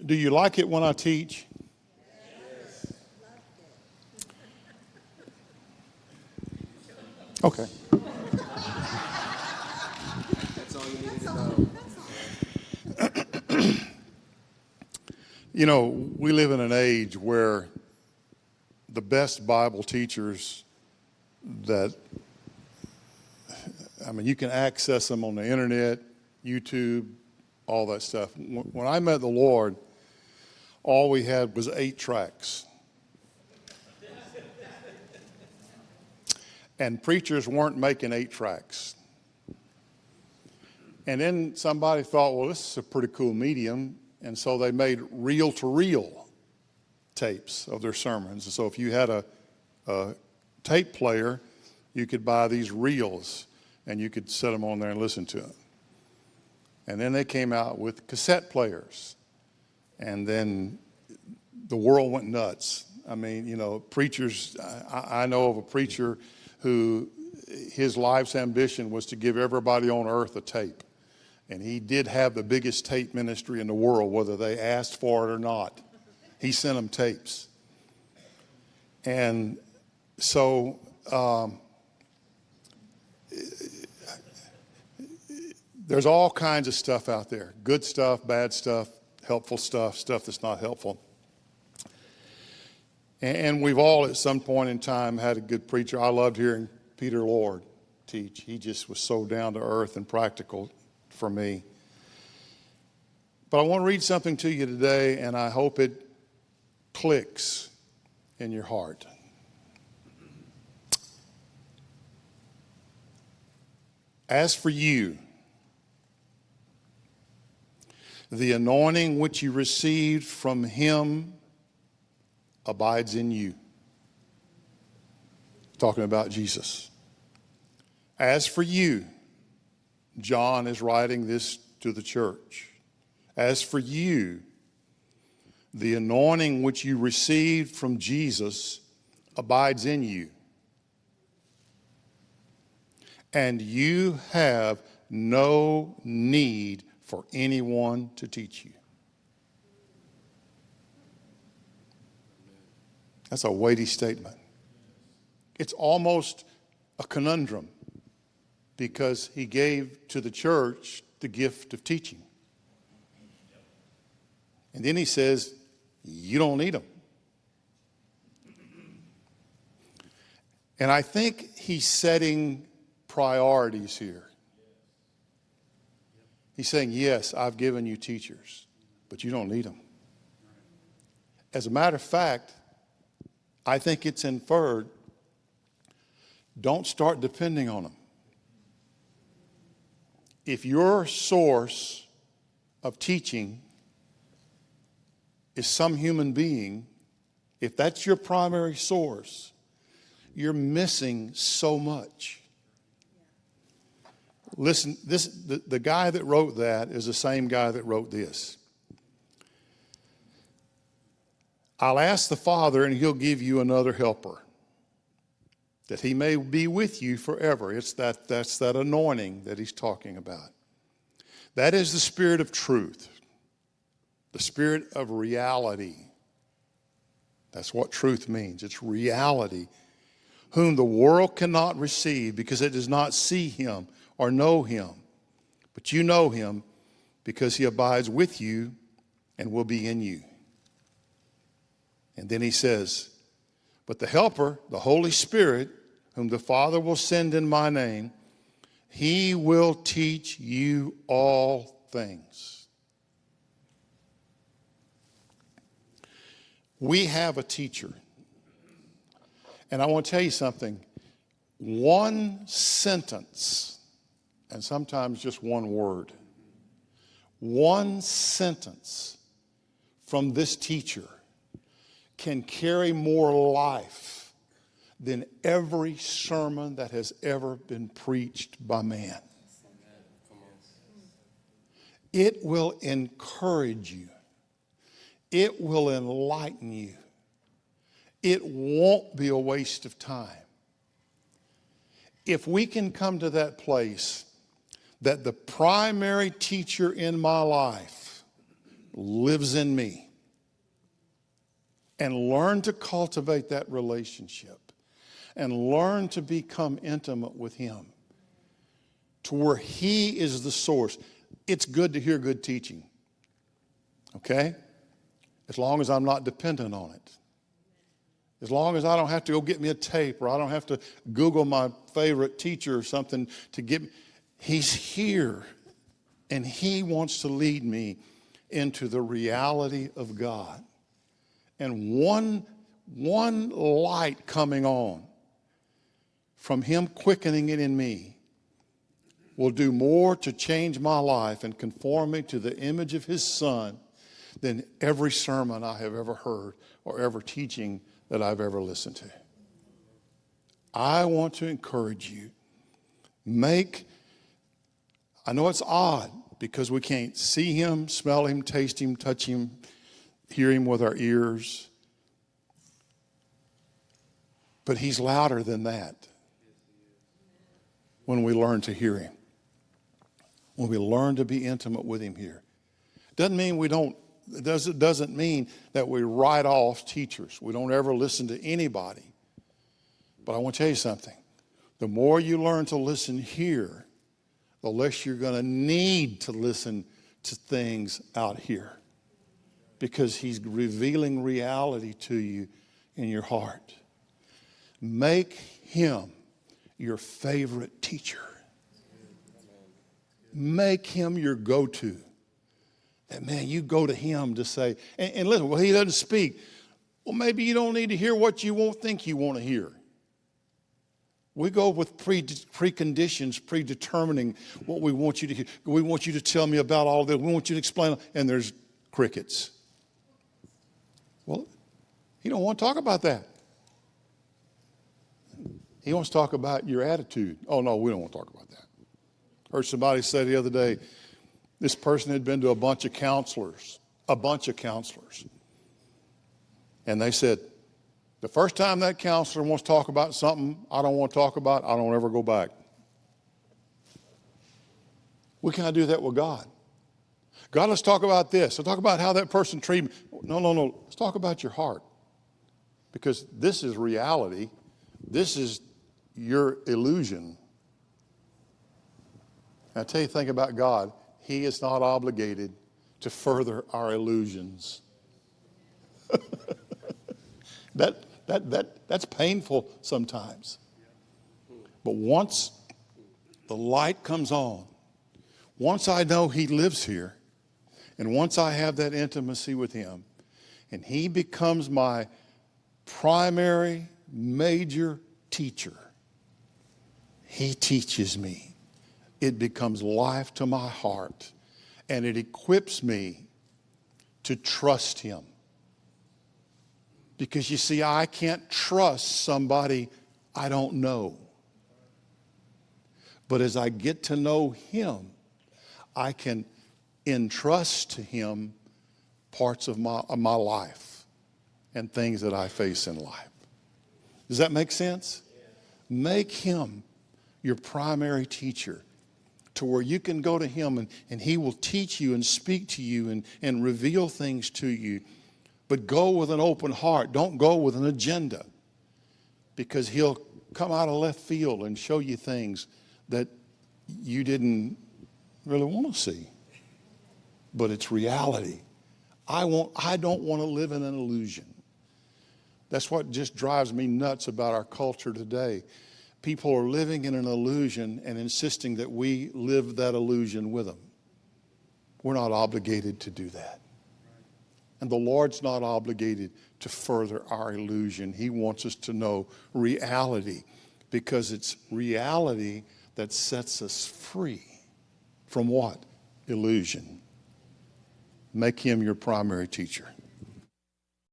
Do you like it when I teach? Okay. That's all you needed to know. You know, we live in an age where the best Bible teachers you can access them on the internet, YouTube, all that stuff. When I met the Lord, all we had was 8 tracks. And preachers weren't making 8 tracks. And then somebody thought, well, this is a pretty cool medium. And so they made reel-to-reel tapes of their sermons. And so if you had a tape player, you could buy these reels and you could set them on there and listen to them. And then they came out with cassette players. And then the world went nuts. I mean, you know, preachers, I know of a preacher who his life's ambition was to give everybody on earth a tape. And he did have the biggest tape ministry in the world, whether they asked for it or not. He sent them tapes. And so there's all kinds of stuff out there. Good stuff, bad stuff, helpful stuff, stuff that's not helpful. And we've all at some point in time had a good preacher. I loved hearing Peter Lord teach. He just was so down to earth and practical for me. But I want to read something to you today, and I hope it clicks in your heart. As for you, the anointing which you received from him abides in you. Talking about Jesus. As for you, John is writing this to the church. As for you, the anointing which you received from Jesus abides in you. And you have no need for anyone to teach you. That's a weighty statement. It's almost a conundrum because he gave to the church the gift of teaching. And then he says, you don't need them. And I think he's setting priorities here. He's saying, yes, I've given you teachers, but you don't need them. As a matter of fact, I think it's inferred, don't start depending on them. If your source of teaching is some human being, if that's your primary source, you're missing so much. Listen, the guy that wrote that is the same guy that wrote this. I'll ask the Father, and he'll give you another helper, that he may be with you forever. That's that anointing that he's talking about. That is the Spirit of truth, the Spirit of reality. That's what truth means. It's reality, whom the world cannot receive because it does not see him or know him. But you know him because he abides with you and will be in you. And then he says, but the Helper, the Holy Spirit, whom the Father will send in my name, he will teach you all things. We have a teacher. And I want to tell you something. One sentence, and sometimes just one word, one sentence from this teacher can carry more life than every sermon that has ever been preached by man. It will encourage you. It will enlighten you. It won't be a waste of time. If we can come to that place that the primary teacher in my life lives in me. And learn to cultivate that relationship. And learn to become intimate with him. To where he is the source. It's good to hear good teaching. Okay? As long as I'm not dependent on it. As long as I don't have to go get me a tape, or I don't have to Google my favorite teacher or something to get me. He's here, and he wants to lead me into the reality of God. And one light coming on from him quickening it in me will do more to change my life and conform me to the image of his Son than every sermon I have ever heard or ever teaching that I've ever listened to. I want to encourage you. I know it's odd because we can't see him, smell him, taste him, touch him, hear him with our ears. But he's louder than that when we learn to hear him. When we learn to be intimate with him here. Doesn't mean it doesn't mean that we write off teachers. We don't ever listen to anybody. But I want to tell you something. The more you learn to listen here, the less you're going to need to listen to things out here. Because he's revealing reality to you in your heart. Make him your favorite teacher. Make him your go-to. That, man, you go to him to say, and listen, well, he doesn't speak. Well, maybe you don't need to hear what you won't think you want to hear. We go with preconditions, predetermining what we want you to hear. We want you to tell me about all this. We want you to explain, and there's crickets. Well, he don't want to talk about that. He wants to talk about your attitude. Oh, no, we don't want to talk about that. Heard somebody say the other day, this person had been to a bunch of counselors. And they said, the first time that counselor wants to talk about something I don't want to talk about, I don't ever go back. We can't do that with God. God, let's talk about this. Let's talk about how that person treated me. No. Let's talk about your heart. Because this is reality. This is your illusion. And I tell you the thing about God, he is not obligated to further our illusions. That's painful sometimes. But once the light comes on, once I know he lives here, and once I have that intimacy with him, and he becomes my primary, major teacher, he teaches me. It becomes life to my heart, and it equips me to trust him. Because you see, I can't trust somebody I don't know. But as I get to know him, I can entrust to him parts of my life and things that I face in life. Does that make sense? Make him your primary teacher, to where you can go to him and he will teach you and speak to you and reveal things to you. But go with an open heart. Don't go with an agenda, because he'll come out of left field and show you things that you didn't really want to see. But it's reality. I don't want to live in an illusion. That's what just drives me nuts about our culture today. People are living in an illusion and insisting that we live that illusion with them. We're not obligated to do that. And the Lord's not obligated to further our illusion. He wants us to know reality, because it's reality that sets us free from what? Illusion. Make him your primary teacher.